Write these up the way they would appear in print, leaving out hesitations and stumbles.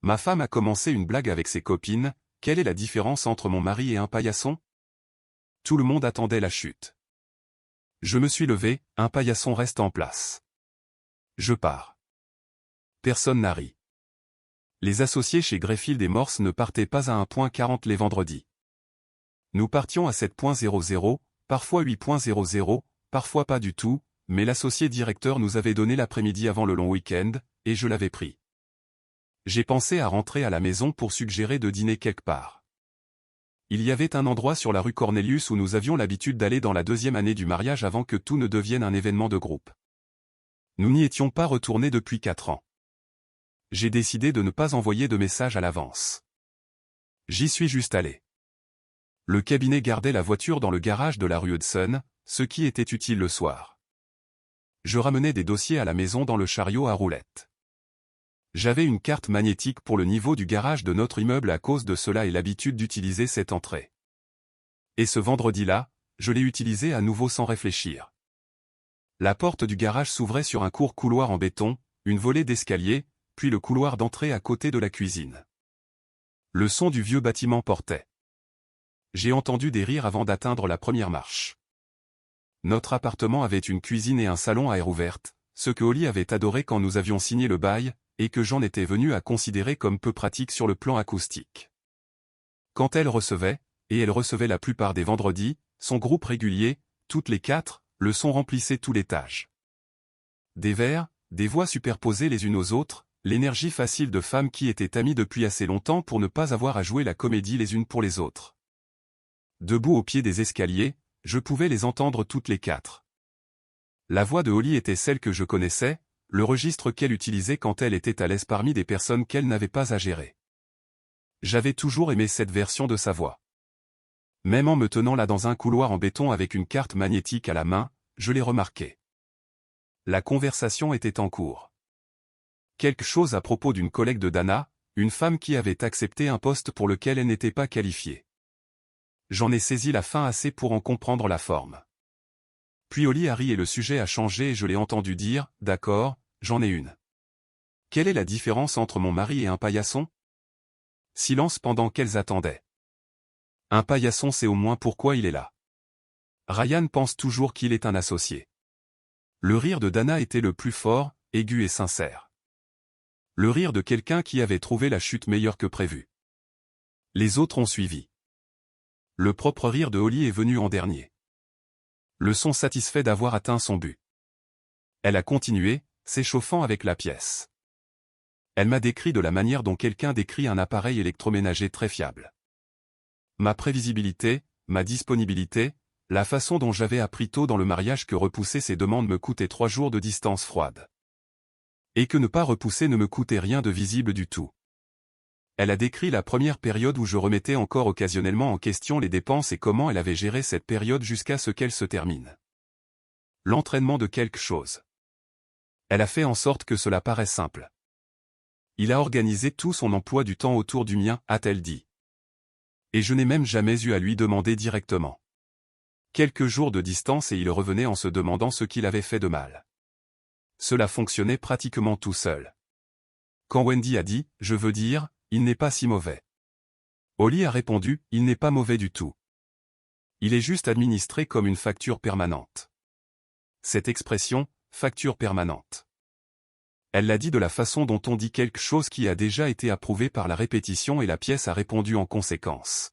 Ma femme a commencé une blague avec ses copines, quelle est la différence entre mon mari et un paillasson? Tout le monde attendait la chute. Je me suis levé, un paillasson reste en place. Je pars. Personne n'a ri. Les associés chez Greyfield et Morse ne partaient pas à 1.40 les vendredis. Nous partions à 7.00, parfois 8.00, parfois pas du tout, mais l'associé directeur nous avait donné l'après-midi avant le long week-end, et je l'avais pris. J'ai pensé à rentrer à la maison pour suggérer de dîner quelque part. Il y avait un endroit sur la rue Cornelius où nous avions l'habitude d'aller dans la 2e année du mariage avant que tout ne devienne un événement de groupe. Nous n'y étions pas retournés depuis 4 ans. J'ai décidé de ne pas envoyer de message à l'avance. J'y suis juste allé. Le cabinet gardait la voiture dans le garage de la rue Hudson, ce qui était utile le soir. Je ramenais des dossiers à la maison dans le chariot à roulettes. J'avais une carte magnétique pour le niveau du garage de notre immeuble à cause de cela et l'habitude d'utiliser cette entrée. Et ce vendredi-là, je l'ai utilisée à nouveau sans réfléchir. La porte du garage s'ouvrait sur un court couloir en béton, une volée d'escalier, puis le couloir d'entrée à côté de la cuisine. Le son du vieux bâtiment portait. J'ai entendu des rires avant d'atteindre la première marche. Notre appartement avait une cuisine et un salon à air ouverte, ce que Holly avait adoré quand nous avions signé le bail, et que j'en étais venu à considérer comme peu pratique sur le plan acoustique. Quand elle recevait, et elle recevait la plupart des vendredis, son groupe régulier, toutes les 4, le son remplissait tout l'étage. Des vers, des voix superposées les unes aux autres, l'énergie facile de femmes qui étaient amies depuis assez longtemps pour ne pas avoir à jouer la comédie les unes pour les autres. Debout au pied des escaliers, je pouvais les entendre toutes les 4. La voix de Holly était celle que je connaissais, le registre qu'elle utilisait quand elle était à l'aise parmi des personnes qu'elle n'avait pas à gérer. J'avais toujours aimé cette version de sa voix. Même en me tenant là dans un couloir en béton avec une carte magnétique à la main, je l'ai remarqué. La conversation était en cours. Quelque chose à propos d'une collègue de Dana, une femme qui avait accepté un poste pour lequel elle n'était pas qualifiée. J'en ai saisi la fin assez pour en comprendre la forme. Puis Holly a ri et le sujet a changé et je l'ai entendu dire, d'accord, j'en ai une. Quelle est la différence entre mon mari et un paillasson? Silence pendant qu'elles attendaient. Un paillasson sait au moins pourquoi il est là. Ryan pense toujours qu'il est un associé. Le rire de Dana était le plus fort, aigu et sincère. Le rire de quelqu'un qui avait trouvé la chute meilleure que prévu. Les autres ont suivi. Le propre rire de Holly est venu en dernier. Le son satisfait d'avoir atteint son but. Elle a continué, s'échauffant avec la pièce. Elle m'a décrit de la manière dont quelqu'un décrit un appareil électroménager très fiable. Ma prévisibilité, ma disponibilité, la façon dont j'avais appris tôt dans le mariage que repousser ses demandes me coûtait 3 jours de distance froide. Et que ne pas repousser ne me coûtait rien de visible du tout. Elle a décrit la première période où je remettais encore occasionnellement en question les dépenses et comment elle avait géré cette période jusqu'à ce qu'elle se termine. L'entraînement de quelque chose. Elle a fait en sorte que cela paraisse simple. Il a organisé tout son emploi du temps autour du mien, a-t-elle dit. Et je n'ai même jamais eu à lui demander directement. Quelques jours de distance et il revenait en se demandant ce qu'il avait fait de mal. Cela fonctionnait pratiquement tout seul. Quand Wendy a dit, je veux dire, il n'est pas si mauvais. Holly a répondu, il n'est pas mauvais du tout. Il est juste administré comme une facture permanente. Cette expression, facture permanente. Elle l'a dit de la façon dont on dit quelque chose qui a déjà été approuvé par la répétition et la pièce a répondu en conséquence.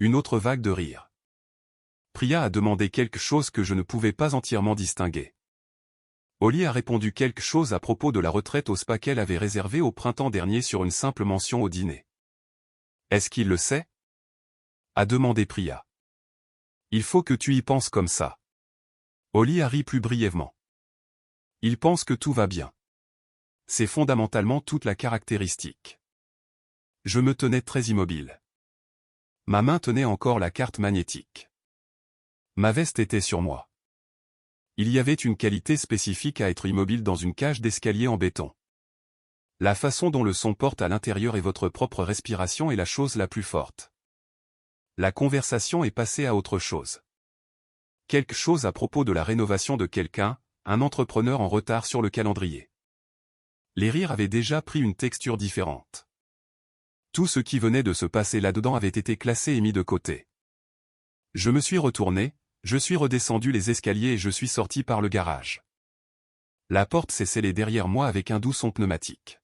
Une autre vague de rire. Priya a demandé quelque chose que je ne pouvais pas entièrement distinguer. Holly a répondu quelque chose à propos de la retraite au spa qu'elle avait réservée au printemps dernier sur une simple mention au dîner. Est-ce qu'il le sait? A demandé Priya. Il faut que tu y penses comme ça. Holly a ri plus brièvement. Il pense que tout va bien. C'est fondamentalement toute la caractéristique. Je me tenais très immobile. Ma main tenait encore la carte magnétique. Ma veste était sur moi. Il y avait une qualité spécifique à être immobile dans une cage d'escalier en béton. La façon dont le son porte à l'intérieur et votre propre respiration est la chose la plus forte. La conversation est passée à autre chose. Quelque chose à propos de la rénovation de quelqu'un, un entrepreneur en retard sur le calendrier. Les rires avaient déjà pris une texture différente. Tout ce qui venait de se passer là-dedans avait été classé et mis de côté. Je me suis retourné, je suis redescendu les escaliers et je suis sorti par le garage. La porte s'est scellée derrière moi avec un doux son pneumatique.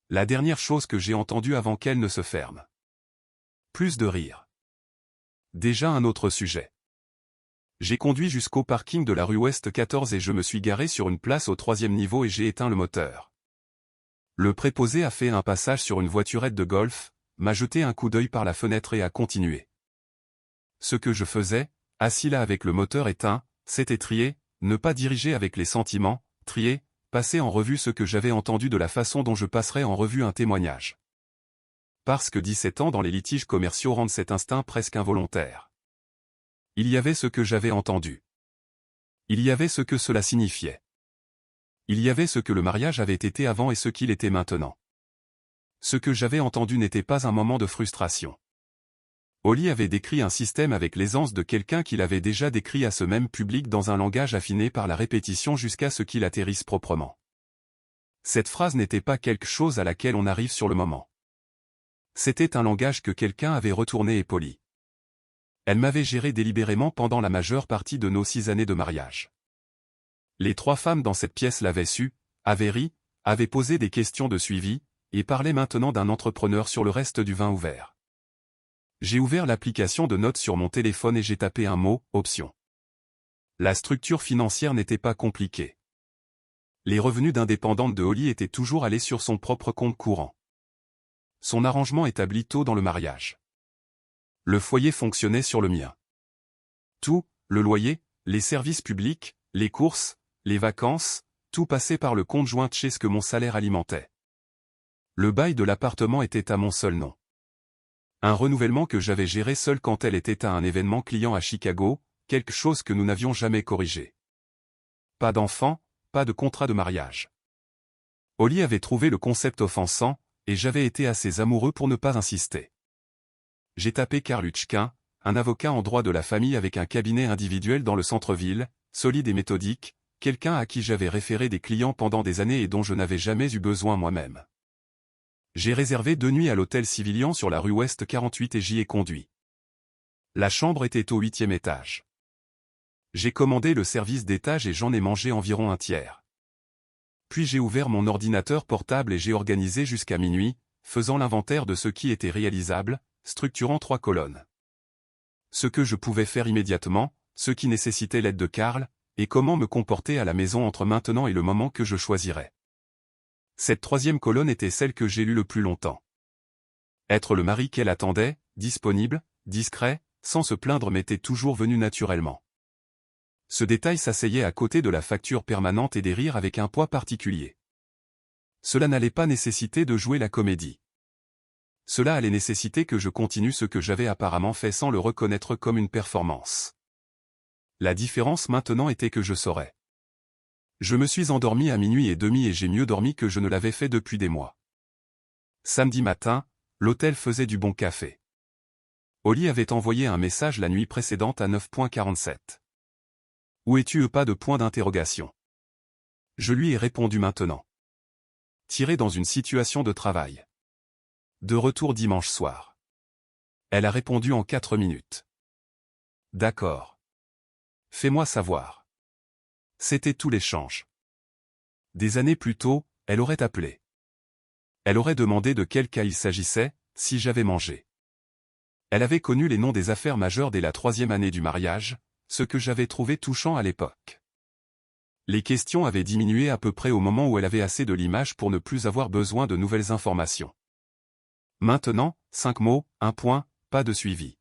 La dernière chose que j'ai entendue avant qu'elle ne se ferme. Plus de rire. Déjà un autre sujet. J'ai conduit jusqu'au parking de la rue Ouest 14 et je me suis garé sur une place au 3e niveau et j'ai éteint le moteur. Le préposé a fait un passage sur une voiturette de golf, m'a jeté un coup d'œil par la fenêtre et a continué. Ce que je faisais, assis là avec le moteur éteint, c'était trier, ne pas diriger avec les sentiments, trier, passer en revue ce que j'avais entendu de la façon dont je passerais en revue un témoignage. Parce que 17 ans dans les litiges commerciaux rendent cet instinct presque involontaire. Il y avait ce que j'avais entendu. Il y avait ce que cela signifiait. Il y avait ce que le mariage avait été avant et ce qu'il était maintenant. Ce que j'avais entendu n'était pas un moment de frustration. Oli avait décrit un système avec l'aisance de quelqu'un qu'il avait déjà décrit à ce même public dans un langage affiné par la répétition jusqu'à ce qu'il atterrisse proprement. Cette phrase n'était pas quelque chose à laquelle on arrive sur le moment. C'était un langage que quelqu'un avait retourné et poli. Elle m'avait géré délibérément pendant la majeure partie de nos 6 années de mariage. Les 3 femmes dans cette pièce l'avaient su, avaient ri, avaient posé des questions de suivi, et parlaient maintenant d'un entrepreneur sur le reste du vin ouvert. J'ai ouvert l'application de notes sur mon téléphone et j'ai tapé un mot, option. La structure financière n'était pas compliquée. Les revenus d'indépendante de Oli étaient toujours allés sur son propre compte courant. Son arrangement établi tôt dans le mariage. Le foyer fonctionnait sur le mien. Tout, le loyer, les services publics, les courses, les vacances, tout passait par le compte joint chez ce que mon salaire alimentait. Le bail de l'appartement était à mon seul nom. Un renouvellement que j'avais géré seul quand elle était à un événement client à Chicago, quelque chose que nous n'avions jamais corrigé. Pas d'enfant, pas de contrat de mariage. Oli avait trouvé le concept offensant, et j'avais été assez amoureux pour ne pas insister. J'ai tapé Karl Huchkin, un avocat en droit de la famille avec un cabinet individuel dans le centre-ville, solide et méthodique, quelqu'un à qui j'avais référé des clients pendant des années et dont je n'avais jamais eu besoin moi-même. J'ai réservé 2 nuits à l'hôtel Civilian sur la rue Ouest 48 et j'y ai conduit. La chambre était au 8e étage. J'ai commandé le service d'étage et j'en ai mangé environ un tiers. Puis j'ai ouvert mon ordinateur portable et j'ai organisé jusqu'à minuit, faisant l'inventaire de ce qui était réalisable, structurant 3 colonnes. Ce que je pouvais faire immédiatement, ce qui nécessitait l'aide de Karl, et comment me comporter à la maison entre maintenant et le moment que je choisirais. Cette 3e colonne était celle que j'ai lue le plus longtemps. Être le mari qu'elle attendait, disponible, discret, sans se plaindre m'était toujours venu naturellement. Ce détail s'asseyait à côté de la facture permanente et des rires avec un poids particulier. Cela n'allait pas nécessiter de jouer la comédie. Cela allait nécessiter que je continue ce que j'avais apparemment fait sans le reconnaître comme une performance. La différence maintenant était que je saurais. Je me suis endormi à minuit et demi et j'ai mieux dormi que je ne l'avais fait depuis des mois. Samedi matin, l'hôtel faisait du bon café. Oli avait envoyé un message la nuit précédente à 9h47. Où es-tu? Pas de point d'interrogation. Je lui ai répondu maintenant. Tiré dans une situation de travail. De retour dimanche soir. Elle a répondu en 4 minutes. D'accord. Fais-moi savoir. C'était tout l'échange. Des années plus tôt, elle aurait appelé. Elle aurait demandé de quel cas il s'agissait, si j'avais mangé. Elle avait connu les noms des affaires majeures dès la 3e année du mariage, ce que j'avais trouvé touchant à l'époque. Les questions avaient diminué à peu près au moment où elle avait assez de l'image pour ne plus avoir besoin de nouvelles informations. Maintenant, 5 mots, 1 point, pas de suivi.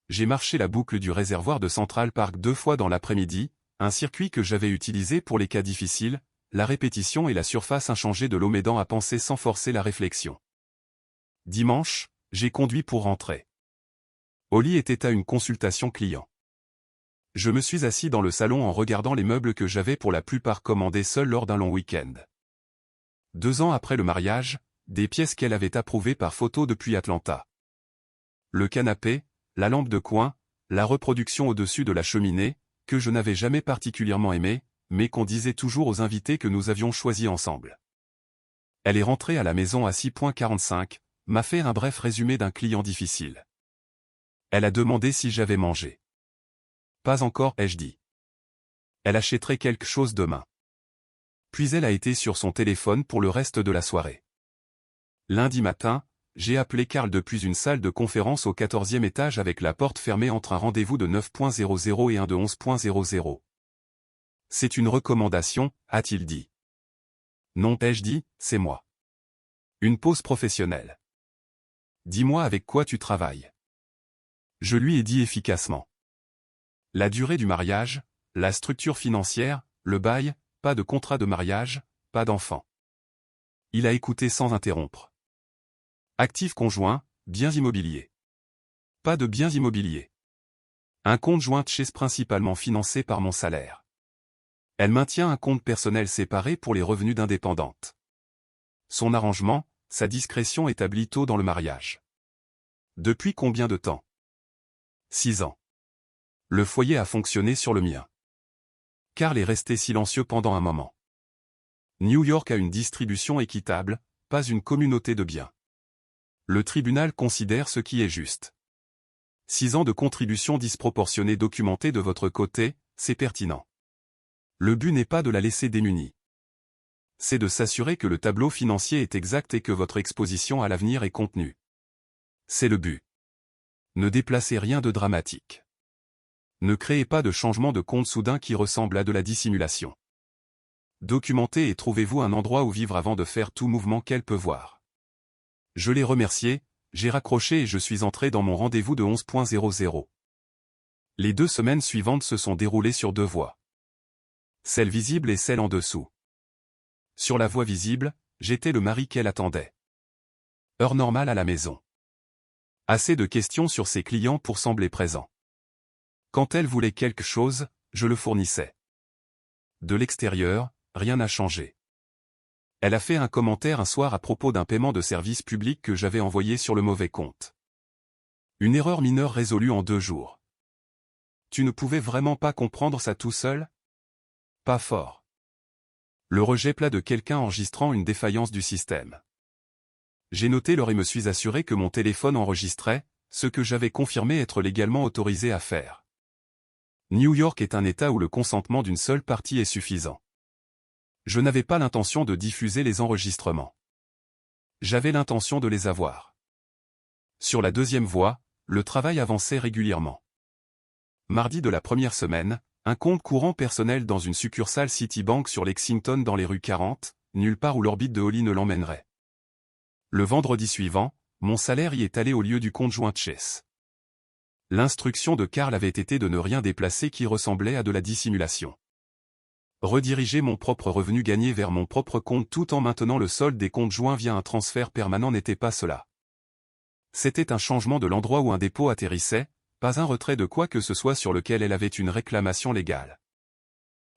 J'ai marché la boucle du réservoir de Central Park 2 fois dans l'après-midi, un circuit que j'avais utilisé pour les cas difficiles, la répétition et la surface inchangée de l'eau m'aidant à penser sans forcer la réflexion. Dimanche, j'ai conduit pour rentrer. Oli était à une consultation client. Je me suis assis dans le salon en regardant les meubles que j'avais pour la plupart commandés seul lors d'un long week-end. 2 ans après le mariage, des pièces qu'elle avait approuvées par photo depuis Atlanta. Le canapé, la lampe de coin, la reproduction au-dessus de la cheminée, que je n'avais jamais particulièrement aimé, mais qu'on disait toujours aux invités que nous avions choisi ensemble. Elle est rentrée à la maison à 6h45, m'a fait un bref résumé d'un client difficile. Elle a demandé si j'avais mangé. Pas encore, ai-je dit. Elle achèterait quelque chose demain. Puis elle a été sur son téléphone pour le reste de la soirée. Lundi matin, j'ai appelé Karl depuis une salle de conférence au 14e étage avec la porte fermée entre un rendez-vous de 9.00 et un de 11.00. C'est une recommandation, a-t-il dit. Non, ai-je dit, c'est moi. Une pause professionnelle. Dis-moi avec quoi tu travailles. Je lui ai dit efficacement. La durée du mariage, la structure financière, le bail, pas de contrat de mariage, pas d'enfant. Il a écouté sans interrompre. Actif conjoint, biens immobiliers. Pas de biens immobiliers. Un compte joint Chase principalement financé par mon salaire. Elle maintient un compte personnel séparé pour les revenus d'indépendante. Son arrangement, sa discrétion établie tôt dans le mariage. Depuis combien de temps? 6 ans. Le foyer a fonctionné sur le mien. Karl est resté silencieux pendant un moment. New York a une distribution équitable, pas une communauté de biens. Le tribunal considère ce qui est juste. 6 ans de contribution disproportionnée documentée de votre côté, c'est pertinent. Le but n'est pas de la laisser démunie. C'est de s'assurer que le tableau financier est exact et que votre exposition à l'avenir est contenue. C'est le but. Ne déplacez rien de dramatique. Ne créez pas de changement de compte soudain qui ressemble à de la dissimulation. Documentez et trouvez-vous un endroit où vivre avant de faire tout mouvement qu'elle peut voir. Je l'ai remercié, j'ai raccroché et je suis entré dans mon rendez-vous de 11.00. Les 2 semaines suivantes se sont déroulées sur 2 voies. Celle visible et celle en dessous. Sur la voie visible, j'étais le mari qu'elle attendait. Heure normale à la maison. Assez de questions sur ses clients pour sembler présent. Quand elle voulait quelque chose, je le fournissais. De l'extérieur, rien n'a changé. Elle a fait un commentaire un soir à propos d'un paiement de service public que j'avais envoyé sur le mauvais compte. Une erreur mineure résolue en 2 jours. Tu ne pouvais vraiment pas comprendre ça tout seul? Pas fort. Le rejet plat de quelqu'un enregistrant une défaillance du système. J'ai noté l'heure et me suis assuré que mon téléphone enregistrait, ce que j'avais confirmé être légalement autorisé à faire. New York est un État où le consentement d'une seule partie est suffisant. Je n'avais pas l'intention de diffuser les enregistrements. J'avais l'intention de les avoir. Sur la 2e voie, le travail avançait régulièrement. Mardi de la première semaine, un compte courant personnel dans une succursale Citibank sur Lexington dans les rues 40, nulle part où l'orbite de Holly ne l'emmènerait. Le vendredi suivant, mon salaire y est allé au lieu du compte joint Chase. L'instruction de Karl avait été de ne rien déplacer qui ressemblait à de la dissimulation. Rediriger mon propre revenu gagné vers mon propre compte tout en maintenant le solde des comptes joints via un transfert permanent n'était pas cela. C'était un changement de l'endroit où un dépôt atterrissait, pas un retrait de quoi que ce soit sur lequel elle avait une réclamation légale.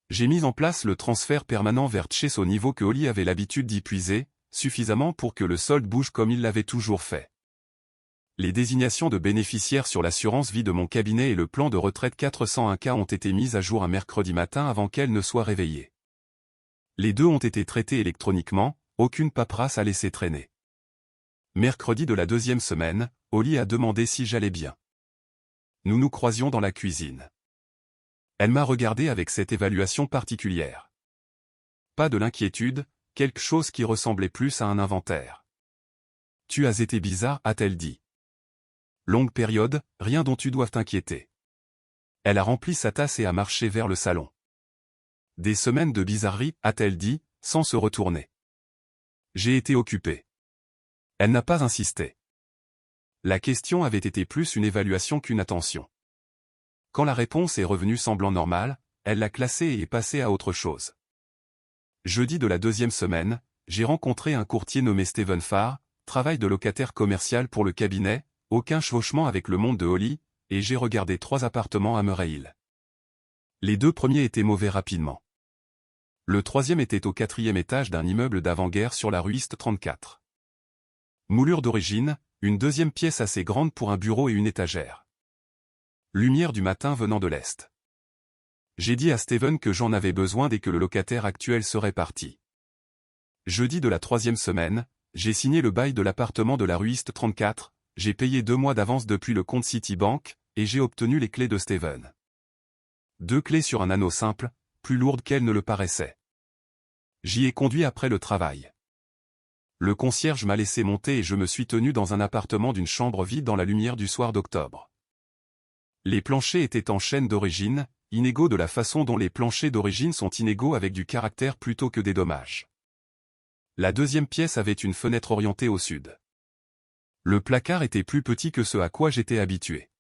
J'ai mis en place le transfert permanent vers Chase au niveau que Holly avait l'habitude d'y puiser, suffisamment pour que le solde bouge comme il l'avait toujours fait. Les désignations de bénéficiaires sur l'assurance vie de mon cabinet et le plan de retraite 401K ont été mises à jour un mercredi matin avant qu'elle ne soit réveillée. Les 2 ont été traités électroniquement, aucune paperasse à laisser traîner. Mercredi de la 2e semaine, Holly a demandé si j'allais bien. Nous nous croisions dans la cuisine. Elle m'a regardé avec cette évaluation particulière. Pas de l'inquiétude, quelque chose qui ressemblait plus à un inventaire. Tu as été bizarre, a-t-elle dit. Longue période, rien dont tu doives t'inquiéter. Elle a rempli sa tasse et a marché vers le salon. Des semaines de bizarrerie, a-t-elle dit, sans se retourner. J'ai été occupé. Elle n'a pas insisté. La question avait été plus une évaluation qu'une attention. Quand la réponse est revenue semblant normale, elle l'a classée et est passée à autre chose. Jeudi de la 2e semaine, j'ai rencontré un courtier nommé Stephen Farr, travail de locataire commercial pour le cabinet, aucun chevauchement avec le monde de Holly, et j'ai regardé 3 appartements à Murray Hill. Les 2 premiers étaient mauvais rapidement. Le 3e était au 4e étage d'un immeuble d'avant-guerre sur la rue East 34. Moulure d'origine, une 2e pièce assez grande pour un bureau et une étagère. Lumière du matin venant de l'est. J'ai dit à Steven que j'en avais besoin dès que le locataire actuel serait parti. Jeudi de la 3e semaine, j'ai signé le bail de l'appartement de la rue East 34, j'ai payé 2 mois d'avance depuis le compte Citibank, et j'ai obtenu les clés de Steven. 2 clés sur un anneau simple, plus lourdes qu'elles ne le paraissaient. J'y ai conduit après le travail. Le concierge m'a laissé monter et je me suis tenu dans un appartement d'une chambre vide dans la lumière du soir d'octobre. Les planchers étaient en chêne d'origine, inégaux de la façon dont les planchers d'origine sont inégaux avec du caractère plutôt que des dommages. La deuxième pièce avait une fenêtre orientée au sud. Le placard était plus petit que ce à quoi j'étais habitué.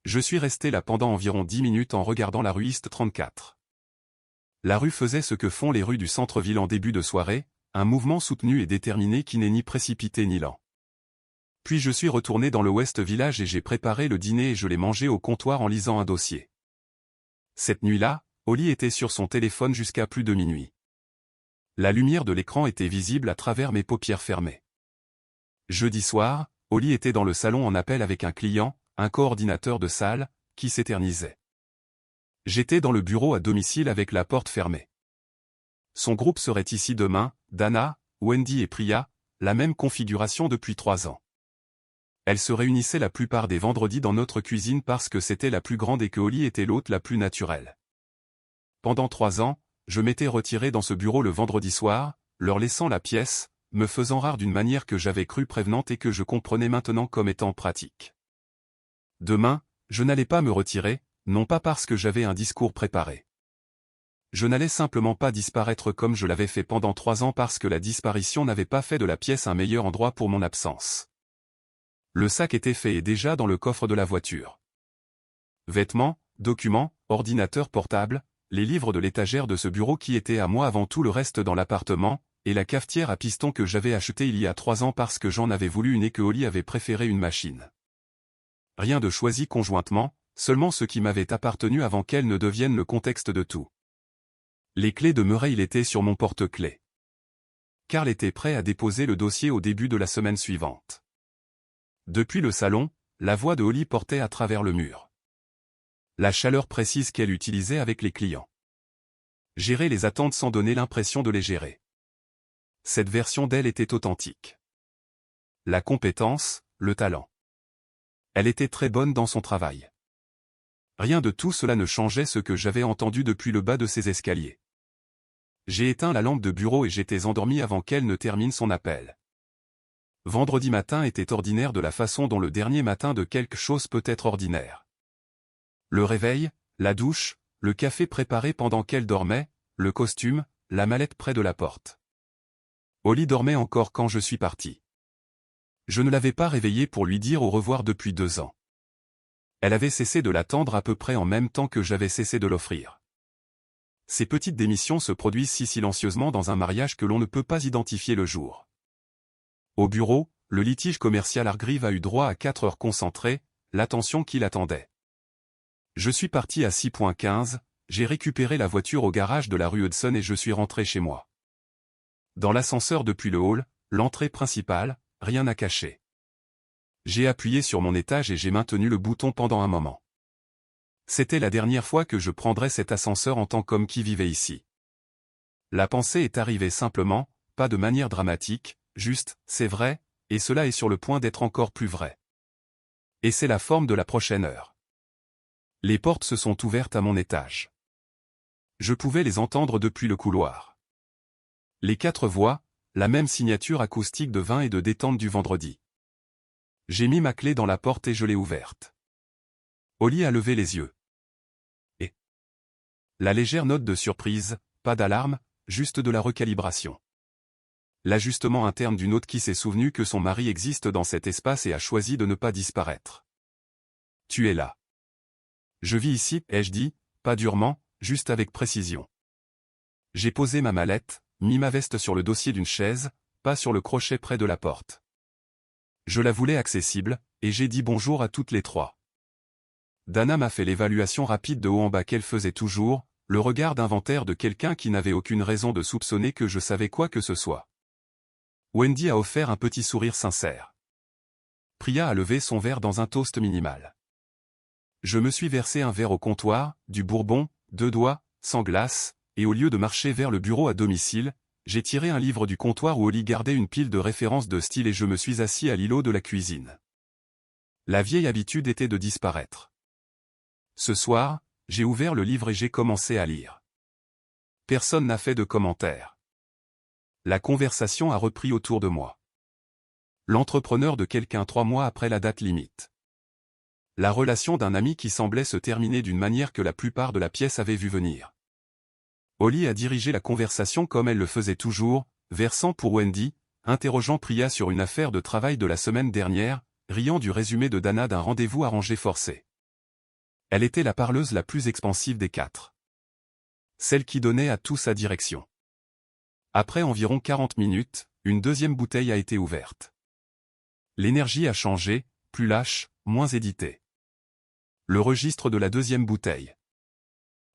Je suis resté là pendant environ 10 minutes en regardant la rue East 34. La rue faisait ce que font les rues du centre-ville en début de soirée, un mouvement soutenu et déterminé qui n'est ni précipité ni lent. Puis je suis retourné dans le West Village et j'ai préparé le dîner et je l'ai mangé au comptoir en lisant un dossier. Cette nuit-là, Holly était sur son téléphone jusqu'à plus de minuit. La lumière de l'écran était visible à travers mes paupières fermées. Jeudi soir, Holly était dans le salon en appel avec un client, un coordinateur de salle, qui s'éternisait. J'étais dans le bureau à domicile avec la porte fermée. Son groupe serait ici demain, Dana, Wendy et Priya, la même configuration depuis 3 ans. Elles se réunissaient la plupart des vendredis dans notre cuisine parce que c'était la plus grande et que Holly était l'hôte la plus naturelle. Pendant 3 ans, je m'étais retiré dans ce bureau le vendredi soir, leur laissant la pièce, me faisant rare d'une manière que j'avais cru prévenante et que je comprenais maintenant comme étant pratique. Demain, je n'allais pas me retirer, non pas parce que j'avais un discours préparé. Je n'allais simplement pas disparaître comme je l'avais fait pendant 3 ans parce que la disparition n'avait pas fait de la pièce un meilleur endroit pour mon absence. Le sac était fait et déjà dans le coffre de la voiture. Vêtements, documents, ordinateur portable, les livres de l'étagère de ce bureau qui était à moi avant tout le reste dans l'appartement, et la cafetière à piston que j'avais achetée il y a 3 ans parce que j'en avais voulu une et que Holly avait préféré une machine. Rien de choisi conjointement, seulement ce qui m'avait appartenu avant qu'elle ne devienne le contexte de tout. Les clés demeuraient, il était sur mon porte-clés. Carl était prêt à déposer le dossier au début de la semaine suivante. Depuis le salon, la voix de Holly portait à travers le mur. La chaleur précise qu'elle utilisait avec les clients. Gérer les attentes sans donner l'impression de les gérer. Cette version d'elle était authentique. La compétence, le talent. Elle était très bonne dans son travail. Rien de tout cela ne changeait ce que j'avais entendu depuis le bas de ses escaliers. J'ai éteint la lampe de bureau et j'étais endormi avant qu'elle ne termine son appel. Vendredi matin était ordinaire de la façon dont le dernier matin de quelque chose peut être ordinaire. Le réveil, la douche, le café préparé pendant qu'elle dormait, le costume, la mallette près de la porte. Holly dormait encore quand je suis parti. Je ne l'avais pas réveillée pour lui dire au revoir depuis 2 ans. Elle avait cessé de l'attendre à peu près en même temps que j'avais cessé de l'offrir. Ces petites démissions se produisent si silencieusement dans un mariage que l'on ne peut pas identifier le jour. Au bureau, le litige commercial Hargreaves a eu droit à 4 heures concentrées, l'attention qu'il attendait. Je suis parti à 6h15, j'ai récupéré la voiture au garage de la rue Hudson et je suis rentré chez moi. Dans l'ascenseur depuis le hall, l'entrée principale, rien à cacher. J'ai appuyé sur mon étage et j'ai maintenu le bouton pendant un moment. C'était la dernière fois que je prendrais cet ascenseur en tant qu'homme qui vivait ici. La pensée est arrivée simplement, pas de manière dramatique, juste, c'est vrai, et cela est sur le point d'être encore plus vrai. Et c'est la forme de la prochaine heure. Les portes se sont ouvertes à mon étage. Je pouvais les entendre depuis le couloir. Les 4 voix, la même signature acoustique de vin et de détente du vendredi. J'ai mis ma clé dans la porte et je l'ai ouverte. Holly a levé les yeux. Et la légère note de surprise, pas d'alarme, juste de la recalibration. L'ajustement interne d'une hôte qui s'est souvenu que son mari existe dans cet espace et a choisi de ne pas disparaître. Tu es là. Je vis ici, ai-je dit, pas durement, juste avec précision. J'ai posé ma mallette, mis ma veste sur le dossier d'une chaise, pas sur le crochet près de la porte. Je la voulais accessible, et j'ai dit bonjour à toutes les 3. Dana m'a fait l'évaluation rapide de haut en bas qu'elle faisait toujours, le regard d'inventaire de quelqu'un qui n'avait aucune raison de soupçonner que je savais quoi que ce soit. Wendy a offert un petit sourire sincère. Priya a levé son verre dans un toast minimal. Je me suis versé un verre au comptoir, du bourbon, 2 doigts, sans glace, et au lieu de marcher vers le bureau à domicile, j'ai tiré un livre du comptoir où Oli gardait une pile de références de style et je me suis assis à l'îlot de la cuisine. La vieille habitude était de disparaître. Ce soir, j'ai ouvert le livre et j'ai commencé à lire. Personne n'a fait de commentaires. La conversation a repris autour de moi. L'entrepreneur de quelqu'un 3 mois après la date limite. La relation d'un ami qui semblait se terminer d'une manière que la plupart de la pièce avaient vu venir. Oli a dirigé la conversation comme elle le faisait toujours, versant pour Wendy, interrogeant Priya sur une affaire de travail de la semaine dernière, riant du résumé de Dana d'un rendez-vous arrangé forcé. Elle était la parleuse la plus expansive des 4. Celle qui donnait à tout sa direction. Après environ 40 minutes, une deuxième bouteille a été ouverte. L'énergie a changé, plus lâche, moins éditée. Le registre de la deuxième bouteille.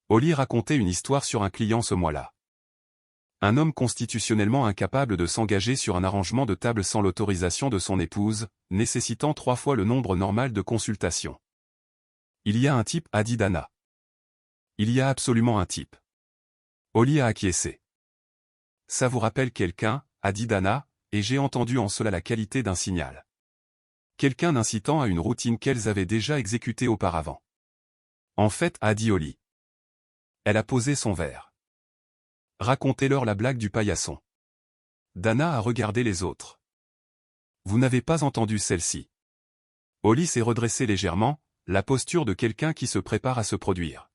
Oli racontait une histoire sur un client ce mois-là. Un homme constitutionnellement incapable de s'engager sur un arrangement de table sans l'autorisation de son épouse, nécessitant 3 fois le nombre normal de consultations. Il y a un type, a dit Dana. Il y a absolument un type. Oli a acquiescé. Ça vous rappelle quelqu'un, a dit Dana, et j'ai entendu en cela la qualité d'un signal. Quelqu'un incitant à une routine qu'elles avaient déjà exécutée auparavant. En fait, a dit Oli. Elle a posé son verre. Racontez-leur la blague du paillasson. Dana a regardé les autres. Vous n'avez pas entendu celle-ci. Oli s'est redressé légèrement, la posture de quelqu'un qui se prépare à se produire.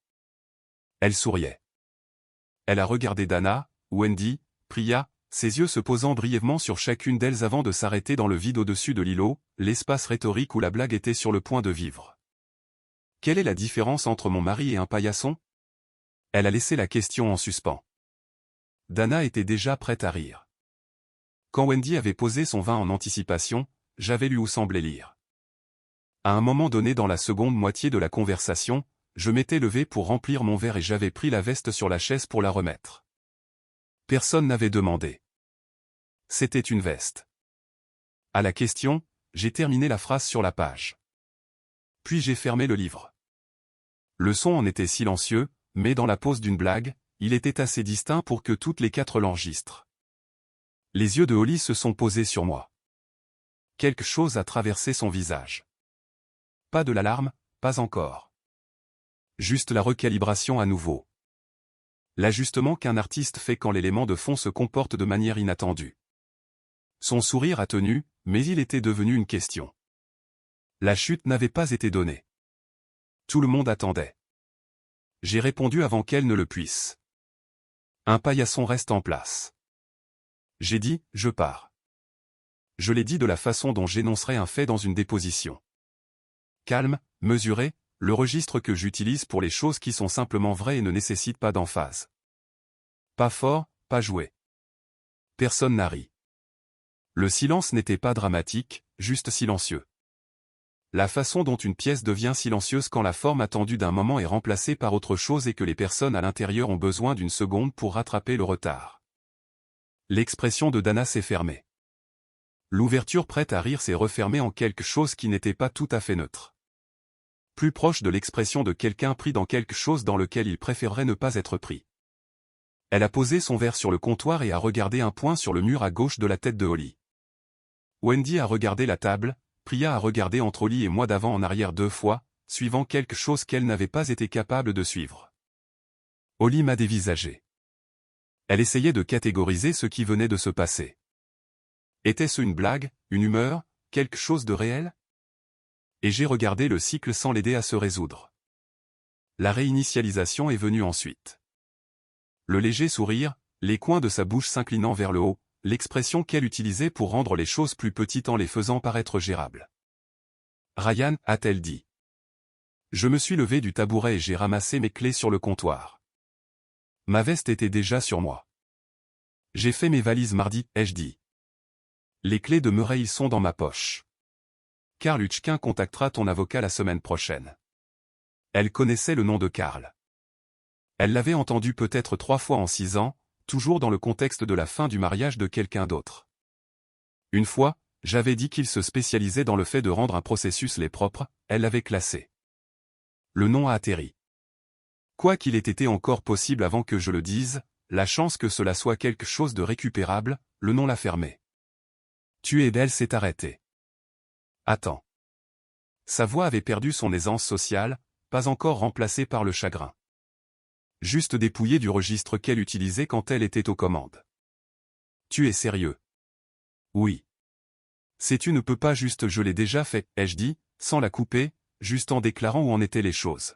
Elle souriait. Elle a regardé Dana, Wendy, Priya, ses yeux se posant brièvement sur chacune d'elles avant de s'arrêter dans le vide au-dessus de l'îlot, l'espace rhétorique où la blague était sur le point de vivre. Quelle est la différence entre mon mari et un paillasson? Elle a laissé la question en suspens. Dana était déjà prête à rire. Quand Wendy avait posé son vin en anticipation, j'avais lu où semblait lire. À un moment donné dans la seconde moitié de la conversation, je m'étais levé pour remplir mon verre et j'avais pris la veste sur la chaise pour la remettre. Personne n'avait demandé. C'était une veste. À la question, j'ai terminé la phrase sur la page. Puis j'ai fermé le livre. Le son en était silencieux, mais dans la pause d'une blague, il était assez distinct pour que toutes les 4 l'enregistrent. Les yeux de Oli se sont posés sur moi. Quelque chose a traversé son visage. Pas de l'alarme, pas encore. Juste la recalibration à nouveau. L'ajustement qu'un artiste fait quand l'élément de fond se comporte de manière inattendue. Son sourire a tenu, mais il était devenu une question. La chute n'avait pas été donnée. Tout le monde attendait. J'ai répondu avant qu'elle ne le puisse. Un paillasson reste en place. J'ai dit, je pars. Je l'ai dit de la façon dont j'énoncerais un fait dans une déposition. Calme, mesuré, le registre que j'utilise pour les choses qui sont simplement vraies et ne nécessitent pas d'emphase. Pas fort, pas joué. Personne n'a ri. Le silence n'était pas dramatique, juste silencieux. La façon dont une pièce devient silencieuse quand la forme attendue d'un moment est remplacée par autre chose et que les personnes à l'intérieur ont besoin d'une seconde pour rattraper le retard. L'expression de Dana s'est fermée. L'ouverture prête à rire s'est refermée en quelque chose qui n'était pas tout à fait neutre. Plus proche de l'expression de quelqu'un pris dans quelque chose dans lequel il préférerait ne pas être pris. Elle a posé son verre sur le comptoir et a regardé un point sur le mur à gauche de la tête de Oli. Wendy a regardé la table, Priya a regardé entre Oli et moi d'avant en arrière 2 fois, suivant quelque chose qu'elle n'avait pas été capable de suivre. Oli m'a dévisagé. Elle essayait de catégoriser ce qui venait de se passer. Était-ce une blague, une humeur, quelque chose de réel? Et j'ai regardé le cycle sans l'aider à se résoudre. La réinitialisation est venue ensuite. Le léger sourire, les coins de sa bouche s'inclinant vers le haut, l'expression qu'elle utilisait pour rendre les choses plus petites en les faisant paraître gérables. Ryan, a-t-elle dit. Je me suis levé du tabouret et j'ai ramassé mes clés sur le comptoir. Ma veste était déjà sur moi. J'ai fait mes valises mardi, ai-je dit. Les clés de Murray sont dans ma poche. Karl Hutchkin contactera ton avocat la semaine prochaine. Elle connaissait le nom de Karl. Elle l'avait entendu peut-être 3 fois en 6 ans, toujours dans le contexte de la fin du mariage de quelqu'un d'autre. Une fois, j'avais dit qu'il se spécialisait dans le fait de rendre un processus les propres, elle l'avait classé. Le nom a atterri. Quoi qu'il ait été encore possible avant que je le dise, la chance que cela soit quelque chose de récupérable, le nom l'a fermé. Tu es belle s'est arrêté. Attends. Sa voix avait perdu son aisance sociale, pas encore remplacée par le chagrin. Juste dépouillée du registre qu'elle utilisait quand elle était aux commandes. Tu es sérieux? Oui. Sais-tu ne peux pas juste je l'ai déjà fait, ai-je dit, sans la couper, juste en déclarant où en étaient les choses.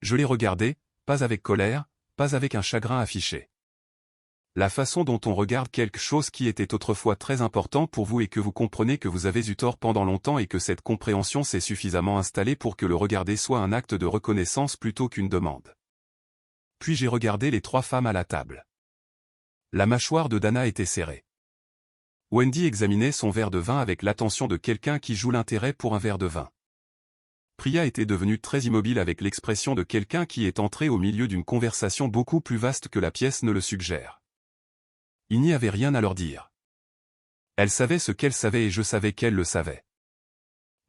Je l'ai regardé, pas avec colère, pas avec un chagrin affiché. La façon dont on regarde quelque chose qui était autrefois très important pour vous et que vous comprenez que vous avez eu tort pendant longtemps et que cette compréhension s'est suffisamment installée pour que le regarder soit un acte de reconnaissance plutôt qu'une demande. Puis j'ai regardé les 3 femmes à la table. La mâchoire de Dana était serrée. Wendy examinait son verre de vin avec l'attention de quelqu'un qui joue l'intérêt pour un verre de vin. Priya était devenue très immobile avec l'expression de quelqu'un qui est entré au milieu d'une conversation beaucoup plus vaste que la pièce ne le suggère. Il n'y avait rien à leur dire. Elle savait ce qu'elle savait et je savais qu'elle le savait.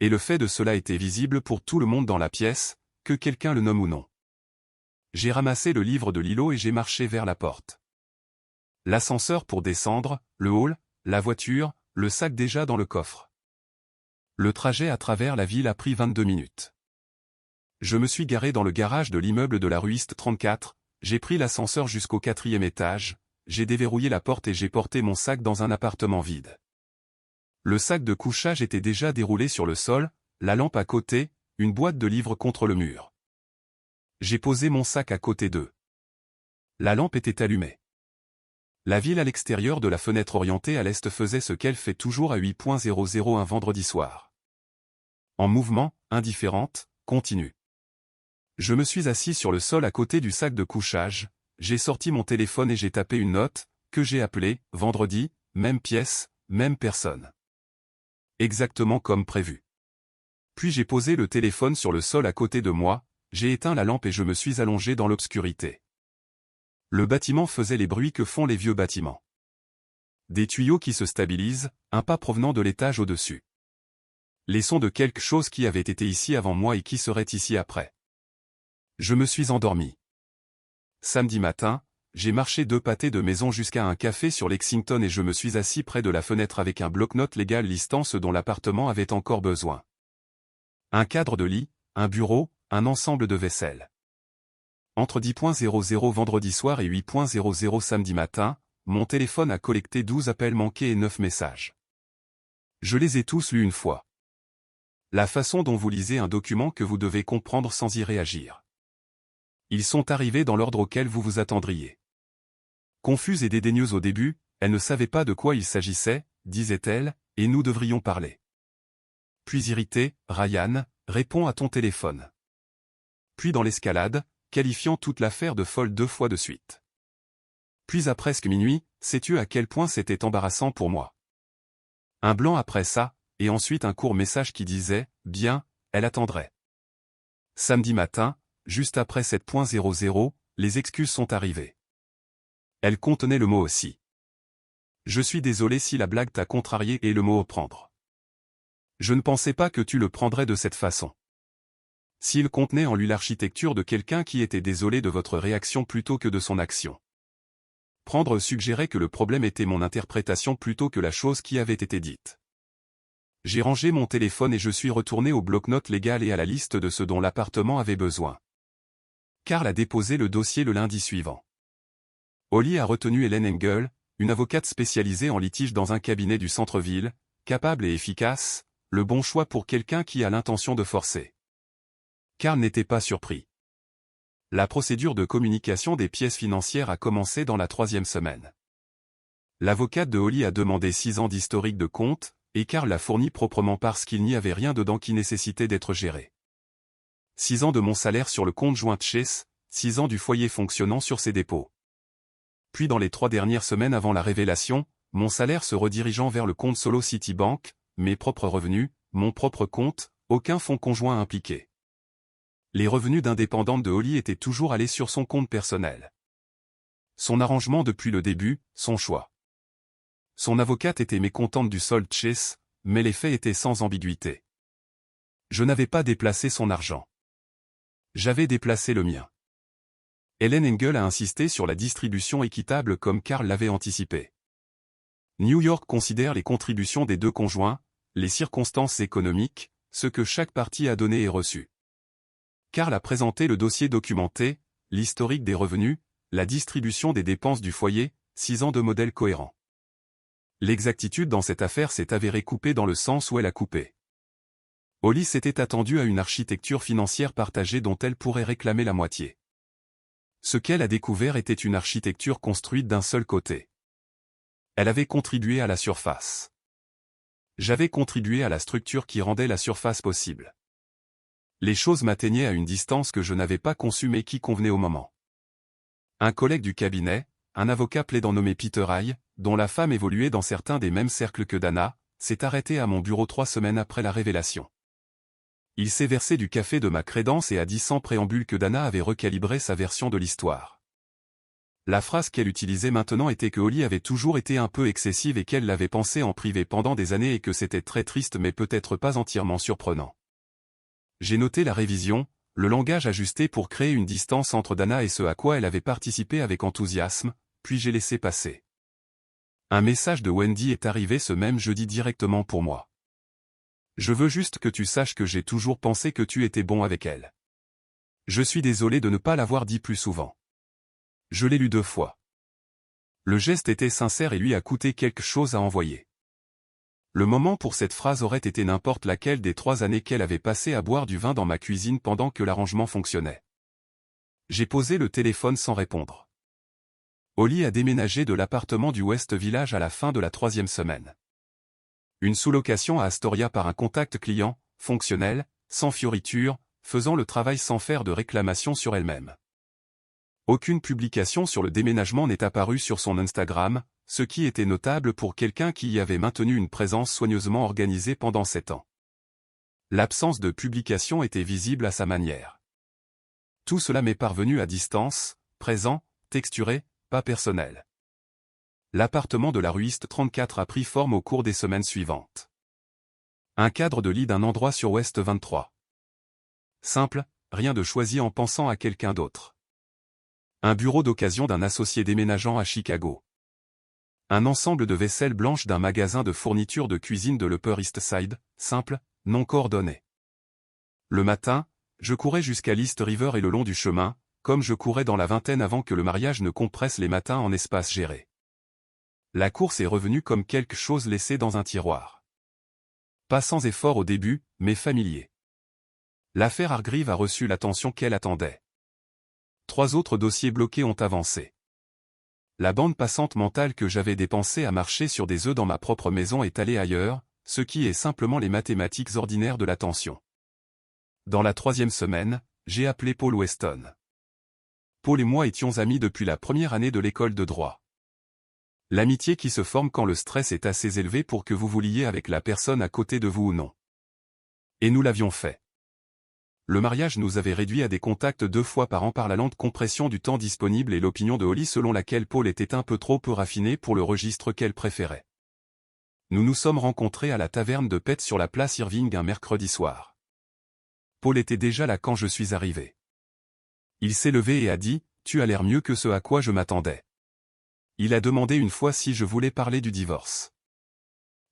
Et le fait de cela était visible pour tout le monde dans la pièce, que quelqu'un le nomme ou non. J'ai ramassé le livre de Lilo et j'ai marché vers la porte. L'ascenseur pour descendre, le hall, la voiture, le sac déjà dans le coffre. Le trajet à travers la ville a pris 22 minutes. Je me suis garé dans le garage de l'immeuble de la rue East 34, j'ai pris l'ascenseur jusqu'au 4e étage, j'ai déverrouillé la porte et j'ai porté mon sac dans un appartement vide. Le sac de couchage était déjà déroulé sur le sol, la lampe à côté, une boîte de livres contre le mur. J'ai posé mon sac à côté d'eux. La lampe était allumée. La ville à l'extérieur de la fenêtre orientée à l'est faisait ce qu'elle fait toujours à 8.00 un vendredi soir. En mouvement, indifférente, continue. Je me suis assis sur le sol à côté du sac de couchage, j'ai sorti mon téléphone et j'ai tapé une note, que j'ai appelée « Vendredi », même pièce, même personne. Exactement comme prévu. Puis j'ai posé le téléphone sur le sol à côté de moi, j'ai éteint la lampe et je me suis allongé dans l'obscurité. Le bâtiment faisait les bruits que font les vieux bâtiments. Des tuyaux qui se stabilisent, un pas provenant de l'étage au-dessus. Les sons de quelque chose qui avait été ici avant moi et qui serait ici après. Je me suis endormi. Samedi matin, j'ai marché 2 pâtés de maison jusqu'à un café sur Lexington et je me suis assis près de la fenêtre avec un bloc-notes légal listant ce dont l'appartement avait encore besoin. Un cadre de lit, un bureau, un ensemble de vaisselle. Entre 10.00 vendredi soir et 8.00 samedi matin, mon téléphone a collecté 12 appels manqués et 9 messages. Je les ai tous lus une fois. La façon dont vous lisez un document que vous devez comprendre sans y réagir. Ils sont arrivés dans l'ordre auquel vous vous attendriez. Confuse et dédaigneuse au début, elle ne savait pas de quoi il s'agissait, disait-elle, et nous devrions parler. Puis irritée, Ryan, réponds à ton téléphone. Puis dans l'escalade, qualifiant toute l'affaire de folle 2 fois de suite. Puis à presque minuit, sais-tu à quel point c'était embarrassant pour moi? Un blanc après ça, et ensuite un court message qui disait, bien, elle attendrait. Samedi matin, juste après 7.00, les excuses sont arrivées. Elle contenait le mot aussi. Je suis désolé si la blague t'a contrarié et le mot prendre. Je ne pensais pas que tu le prendrais de cette façon. S'il contenait en lui l'architecture de quelqu'un qui était désolé de votre réaction plutôt que de son action. Prendre suggérait que le problème était mon interprétation plutôt que la chose qui avait été dite. J'ai rangé mon téléphone et je suis retourné au bloc-notes légal et à la liste de ce dont l'appartement avait besoin. Carl a déposé le dossier le lundi suivant. Holly a retenu Hélène Engel, une avocate spécialisée en litige dans un cabinet du centre-ville, capable et efficace, le bon choix pour quelqu'un qui a l'intention de forcer. Carl n'était pas surpris. La procédure de communication des pièces financières a commencé dans la 3e semaine. L'avocate de Holly a demandé 6 ans d'historique de compte, et Carl l'a fourni proprement parce qu'il n'y avait rien dedans qui nécessitait d'être géré. 6 ans de mon salaire sur le compte joint Chase, 6 ans du foyer fonctionnant sur ses dépôts. Puis dans les 3 dernières semaines avant la révélation, mon salaire se redirigeant vers le compte solo Citibank, mes propres revenus, mon propre compte, aucun fonds conjoint impliqué. Les revenus d'indépendante de Holly étaient toujours allés sur son compte personnel. Son arrangement depuis le début, son choix. Son avocate était mécontente du solde Chase, mais les faits étaient sans ambiguïté. Je n'avais pas déplacé son argent. J'avais déplacé le mien. Helen Engel a insisté sur la distribution équitable comme Karl l'avait anticipé. New York considère les contributions des deux conjoints, les circonstances économiques, ce que chaque partie a donné et reçu. Karl a présenté le dossier documenté, l'historique des revenus, la distribution des dépenses du foyer, 6 ans de modèle cohérent. L'exactitude dans cette affaire s'est avérée coupée dans le sens où elle a coupé. Holly s'était attendue à une architecture financière partagée dont elle pourrait réclamer la moitié. Ce qu'elle a découvert était une architecture construite d'un seul côté. Elle avait contribué à la surface. J'avais contribué à la structure qui rendait la surface possible. Les choses m'atteignaient à une distance que je n'avais pas conçue mais qui convenait au moment. Un collègue du cabinet, un avocat plaidant nommé Peter Hay, dont la femme évoluait dans certains des mêmes cercles que Dana, s'est arrêté à mon bureau 3 semaines après la révélation. Il s'est versé du café de ma crédence et a dit sans préambule que Dana avait recalibré sa version de l'histoire. La phrase qu'elle utilisait maintenant était que Holly avait toujours été un peu excessive et qu'elle l'avait pensé en privé pendant des années et que c'était très triste mais peut-être pas entièrement surprenant. J'ai noté la révision, le langage ajusté pour créer une distance entre Dana et ce à quoi elle avait participé avec enthousiasme, puis j'ai laissé passer. Un message de Wendy est arrivé ce même jeudi directement pour moi. Je veux juste que tu saches que j'ai toujours pensé que tu étais bon avec elle. Je suis désolé de ne pas l'avoir dit plus souvent. Je l'ai lu 2 fois. Le geste était sincère et lui a coûté quelque chose à envoyer. Le moment pour cette phrase aurait été n'importe laquelle des 3 années qu'elle avait passé à boire du vin dans ma cuisine pendant que l'arrangement fonctionnait. J'ai posé le téléphone sans répondre. Holly a déménagé de l'appartement du West Village à la fin de la 3e semaine. Une sous-location à Astoria par un contact client, fonctionnel, sans fioriture, faisant le travail sans faire de réclamation sur elle-même. Aucune publication sur le déménagement n'est apparue sur son Instagram, ce qui était notable pour quelqu'un qui y avait maintenu une présence soigneusement organisée pendant 7 ans. L'absence de publication était visible à sa manière. Tout cela m'est parvenu à distance, présent, texturé, pas personnel. L'appartement de la ruiste 34 a pris forme au cours des semaines suivantes. Un cadre de lit d'un endroit sur Ouest 23. Simple, rien de choisi en pensant à quelqu'un d'autre. Un bureau d'occasion d'un associé déménageant à Chicago. Un ensemble de vaisselle blanche d'un magasin de fournitures de cuisine de l'Upper East Side, simple, non coordonné. Le matin, je courais jusqu'à l'East River et le long du chemin, comme je courais dans la vingtaine avant que le mariage ne compresse les matins en espace géré. La course est revenue comme quelque chose laissé dans un tiroir. Pas sans effort au début, mais familier. L'affaire Hargreaves a reçu l'attention qu'elle attendait. 3 autres dossiers bloqués ont avancé. La bande passante mentale que j'avais dépensée à marcher sur des œufs dans ma propre maison est allée ailleurs, ce qui est simplement les mathématiques ordinaires de l'attention. Dans la 3e semaine, j'ai appelé Paul Weston. Paul et moi étions amis depuis la première année de l'école de droit. L'amitié qui se forme quand le stress est assez élevé pour que vous vous liez avec la personne à côté de vous ou non. Et nous l'avions fait. Le mariage nous avait réduits à des contacts 2 fois par an par la lente compression du temps disponible et l'opinion de Holly selon laquelle Paul était un peu trop peu raffiné pour le registre qu'elle préférait. Nous nous sommes rencontrés à la taverne de Pett sur la place Irving un mercredi soir. Paul était déjà là quand je suis arrivé. Il s'est levé et a dit « Tu as l'air mieux que ce à quoi je m'attendais ». Il a demandé une fois si je voulais parler du divorce.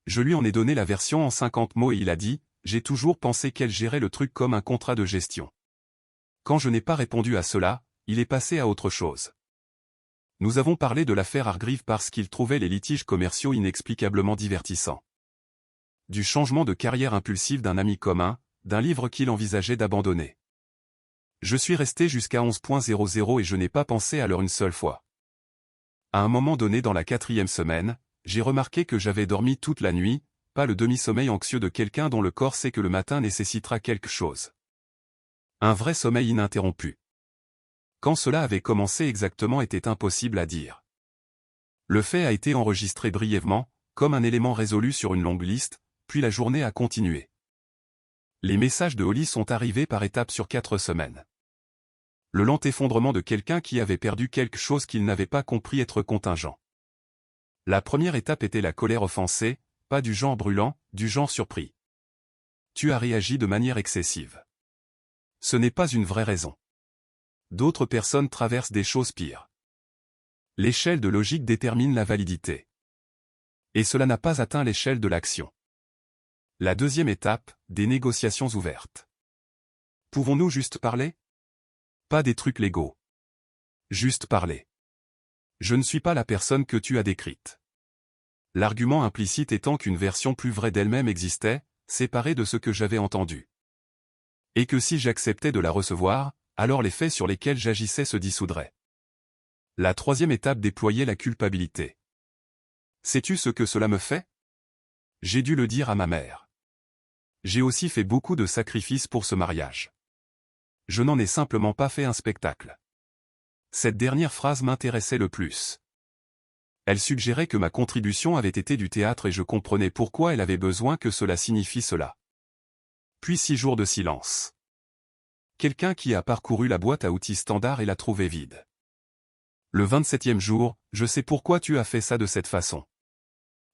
Je lui en ai donné la version en 50 mots et il a dit « J'ai toujours pensé qu'elle gérait le truc comme un contrat de gestion. » Quand je n'ai pas répondu à cela, il est passé à autre chose. Nous avons parlé de l'affaire Hargreaves parce qu'il trouvait les litiges commerciaux inexplicablement divertissants. Du changement de carrière impulsif d'un ami commun, d'un livre qu'il envisageait d'abandonner. Je suis resté jusqu'à 11.00 et je n'ai pas pensé à l'heure une seule fois. À un moment donné dans la 4e semaine, j'ai remarqué que j'avais dormi toute la nuit, pas le demi-sommeil anxieux de quelqu'un dont le corps sait que le matin nécessitera quelque chose. Un vrai sommeil ininterrompu. Quand cela avait commencé exactement était impossible à dire. Le fait a été enregistré brièvement, comme un élément résolu sur une longue liste, puis la journée a continué. Les messages de Holly sont arrivés par étapes sur 4 semaines. Le lent effondrement de quelqu'un qui avait perdu quelque chose qu'il n'avait pas compris être contingent. La première étape était la colère offensée, pas du genre brûlant, du genre surpris. Tu as réagi de manière excessive. Ce n'est pas une vraie raison. D'autres personnes traversent des choses pires. L'échelle de logique détermine la validité. Et cela n'a pas atteint l'échelle de l'action. La deuxième étape, des négociations ouvertes. Pouvons-nous juste parler? Pas des trucs légaux. Juste parler. Je ne suis pas la personne que tu as décrite. L'argument implicite étant qu'une version plus vraie d'elle-même existait, séparée de ce que j'avais entendu. Et que si j'acceptais de la recevoir, alors les faits sur lesquels j'agissais se dissoudraient. La troisième étape déployait la culpabilité. Sais-tu ce que cela me fait? J'ai dû le dire à ma mère. J'ai aussi fait beaucoup de sacrifices pour ce mariage. Je n'en ai simplement pas fait un spectacle. Cette dernière phrase m'intéressait le plus. Elle suggérait que ma contribution avait été du théâtre et je comprenais pourquoi elle avait besoin que cela signifie cela. Puis 6 jours de silence. Quelqu'un qui a parcouru la boîte à outils standard et l'a trouvée vide. Le 27e jour, je sais pourquoi tu as fait ça de cette façon.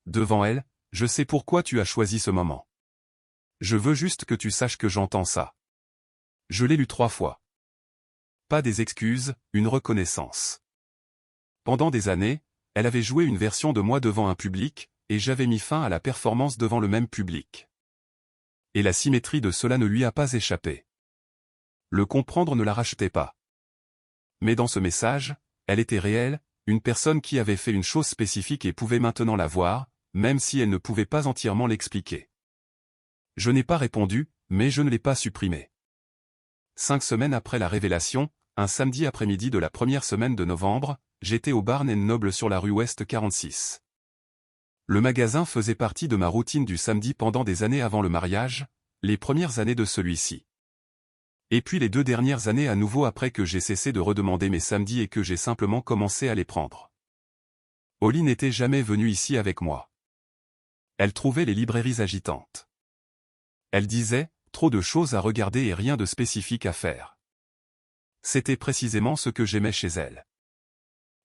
Devant elle, je sais pourquoi tu as choisi ce moment. Je veux juste que tu saches que j'entends ça. Je l'ai lu 3 fois. Pas des excuses, une reconnaissance. Pendant des années, elle avait joué une version de moi devant un public, et j'avais mis fin à la performance devant le même public. Et la symétrie de cela ne lui a pas échappé. Le comprendre ne la rachetait pas. Mais dans ce message, elle était réelle, une personne qui avait fait une chose spécifique et pouvait maintenant la voir, même si elle ne pouvait pas entièrement l'expliquer. Je n'ai pas répondu, mais je ne l'ai pas supprimé. 5 semaines après la révélation, un samedi après-midi de la première semaine de novembre, j'étais au Barnes & Noble sur la rue Ouest 46. Le magasin faisait partie de ma routine du samedi pendant des années avant le mariage, les premières années de celui-ci. Et puis les 2 dernières années à nouveau après que j'ai cessé de redemander mes samedis et que j'ai simplement commencé à les prendre. Holly n'était jamais venue ici avec moi. Elle trouvait les librairies agitantes. Elle disait, trop de choses à regarder et rien de spécifique à faire. C'était précisément ce que j'aimais chez elle.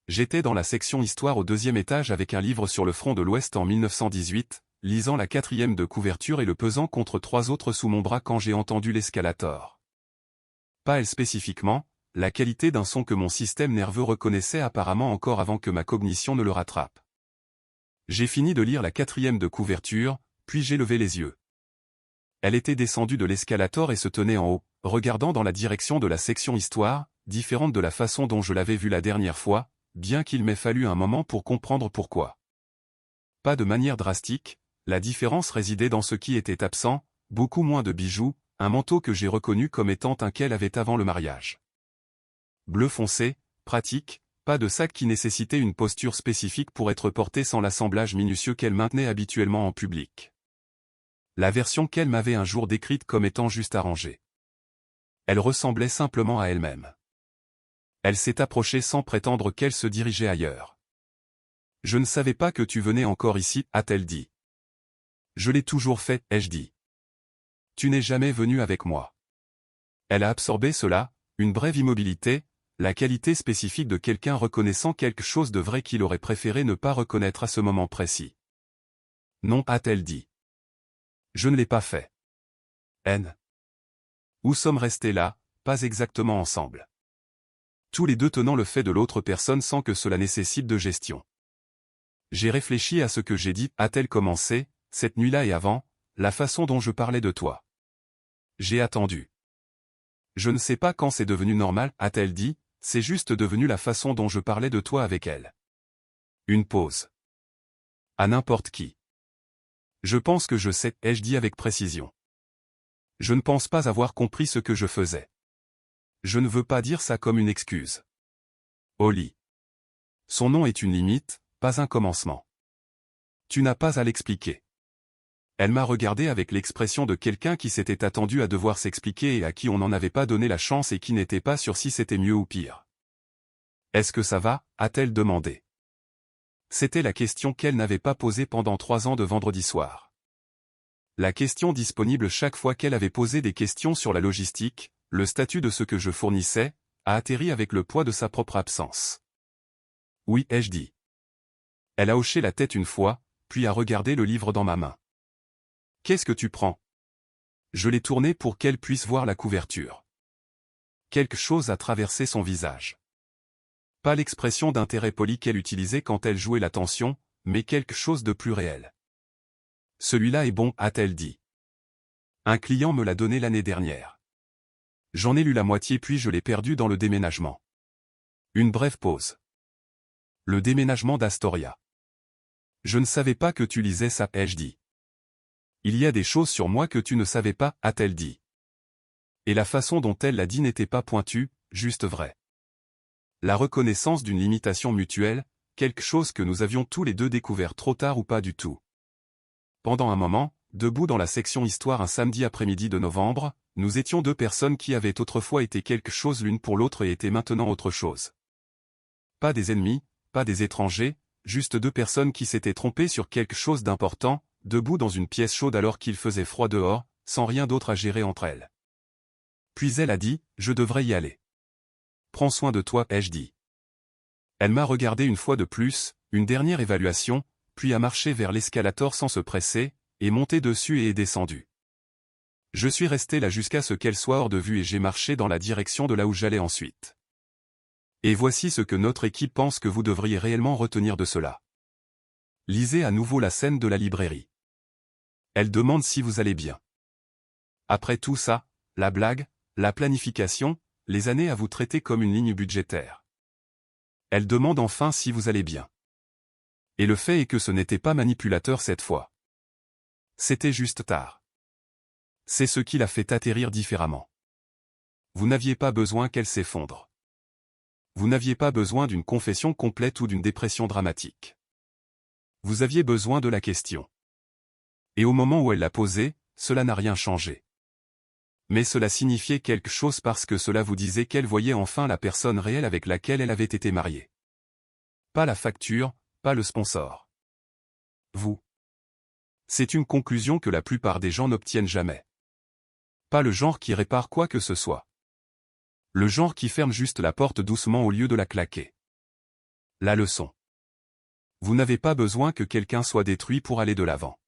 J'étais dans la section Histoire au 2e étage avec un livre sur le front de l'Ouest en 1918, lisant la 4e de couverture et le pesant contre 3 autres sous mon bras quand j'ai entendu l'escalator. Pas elle spécifiquement, la qualité d'un son que mon système nerveux reconnaissait apparemment encore avant que ma cognition ne le rattrape. J'ai fini de lire la 4e de couverture, puis j'ai levé les yeux. Elle était descendue de l'escalator et se tenait en haut, regardant dans la direction de la section Histoire, différente de la façon dont je l'avais vue la dernière fois, bien qu'il m'ait fallu un moment pour comprendre pourquoi. Pas de manière drastique, la différence résidait dans ce qui était absent, beaucoup moins de bijoux, un manteau que j'ai reconnu comme étant un qu'elle avait avant le mariage. Bleu foncé, pratique, pas de sac qui nécessitait une posture spécifique pour être porté sans l'assemblage minutieux qu'elle maintenait habituellement en public. La version qu'elle m'avait un jour décrite comme étant juste arrangée. Elle ressemblait simplement à elle-même. Elle s'est approchée sans prétendre qu'elle se dirigeait ailleurs. « Je ne savais pas que tu venais encore ici, a-t-elle dit. « Je l'ai toujours fait, ai-je dit. Tu n'es jamais venu avec moi. » Elle a absorbé cela, une brève immobilité, la qualité spécifique de quelqu'un reconnaissant quelque chose de vrai qu'il aurait préféré ne pas reconnaître à ce moment précis. « Non, a-t-elle dit. Je ne l'ai pas fait. N. Où sommes restés là, pas exactement ensemble. Tous les deux tenant le fait de l'autre personne sans que cela nécessite de gestion. J'ai réfléchi à ce que j'ai dit, a-t-elle commencé, cette nuit-là et avant, la façon dont je parlais de toi. J'ai attendu. Je ne sais pas quand c'est devenu normal, a-t-elle dit, c'est juste devenu la façon dont je parlais de toi avec elle. Une pause. À n'importe qui. Je pense que je sais, ai-je dit avec précision. Je ne pense pas avoir compris ce que je faisais. Je ne veux pas dire ça comme une excuse. Holly. Son nom est une limite, pas un commencement. Tu n'as pas à l'expliquer. Elle m'a regardé avec l'expression de quelqu'un qui s'était attendu à devoir s'expliquer et à qui on n'en avait pas donné la chance et qui n'était pas sûr si c'était mieux ou pire. Est-ce que ça va, a-t-elle demandé. C'était la question qu'elle n'avait pas posée pendant 3 ans de vendredi soir. La question disponible chaque fois qu'elle avait posé des questions sur la logistique, le statut de ce que je fournissais, a atterri avec le poids de sa propre absence. Oui, ai-je dit. Elle a hoché la tête une fois, puis a regardé le livre dans ma main. Qu'est-ce que tu prends? Je l'ai tourné pour qu'elle puisse voir la couverture. Quelque chose a traversé son visage. Pas l'expression d'intérêt poli qu'elle utilisait quand elle jouait l'attention, mais quelque chose de plus réel. Celui-là est bon, a-t-elle dit. Un client me l'a donné l'année dernière. J'en ai lu la moitié puis je l'ai perdu dans le déménagement. Une brève pause. Le déménagement d'Astoria. Je ne savais pas que tu lisais ça, ai-je dit. Il y a des choses sur moi que tu ne savais pas, a-t-elle dit. Et la façon dont elle l'a dit n'était pas pointue, juste vraie. La reconnaissance d'une limitation mutuelle, quelque chose que nous avions tous les deux découvert trop tard ou pas du tout. Pendant un moment, debout dans la section Histoire un samedi après-midi de novembre, nous étions deux personnes qui avaient autrefois été quelque chose l'une pour l'autre et étaient maintenant autre chose. Pas des ennemis, pas des étrangers, juste deux personnes qui s'étaient trompées sur quelque chose d'important, debout dans une pièce chaude alors qu'il faisait froid dehors, sans rien d'autre à gérer entre elles. Puis elle a dit, je devrais y aller. Prends soin de toi, ai-je dit. Elle m'a regardé une fois de plus, une dernière évaluation, puis a marché vers l'escalator sans se presser, et monté dessus et est descendu. Je suis resté là jusqu'à ce qu'elle soit hors de vue et j'ai marché dans la direction de là où j'allais ensuite. Et voici ce que notre équipe pense que vous devriez réellement retenir de cela. Lisez à nouveau la scène de la librairie. Elle demande si vous allez bien. Après tout ça, la blague, la planification, les années à vous traiter comme une ligne budgétaire. Elle demande enfin si vous allez bien. Et le fait est que ce n'était pas manipulateur cette fois. C'était juste tard. C'est ce qui l'a fait atterrir différemment. Vous n'aviez pas besoin qu'elle s'effondre. Vous n'aviez pas besoin d'une confession complète ou d'une dépression dramatique. Vous aviez besoin de la question. Et au moment où elle l'a posée, cela n'a rien changé. Mais cela signifiait quelque chose parce que cela vous disait qu'elle voyait enfin la personne réelle avec laquelle elle avait été mariée. Pas la facture, pas le sponsor. Vous. C'est une conclusion que la plupart des gens n'obtiennent jamais. Pas le genre qui répare quoi que ce soit. Le genre qui ferme juste la porte doucement au lieu de la claquer. La leçon. Vous n'avez pas besoin que quelqu'un soit détruit pour aller de l'avant.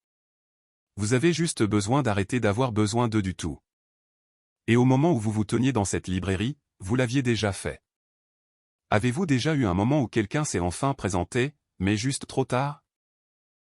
Vous avez juste besoin d'arrêter d'avoir besoin d'eux du tout. Et au moment où vous vous teniez dans cette librairie, vous l'aviez déjà fait. Avez-vous déjà eu un moment où quelqu'un s'est enfin présenté, mais juste trop tard?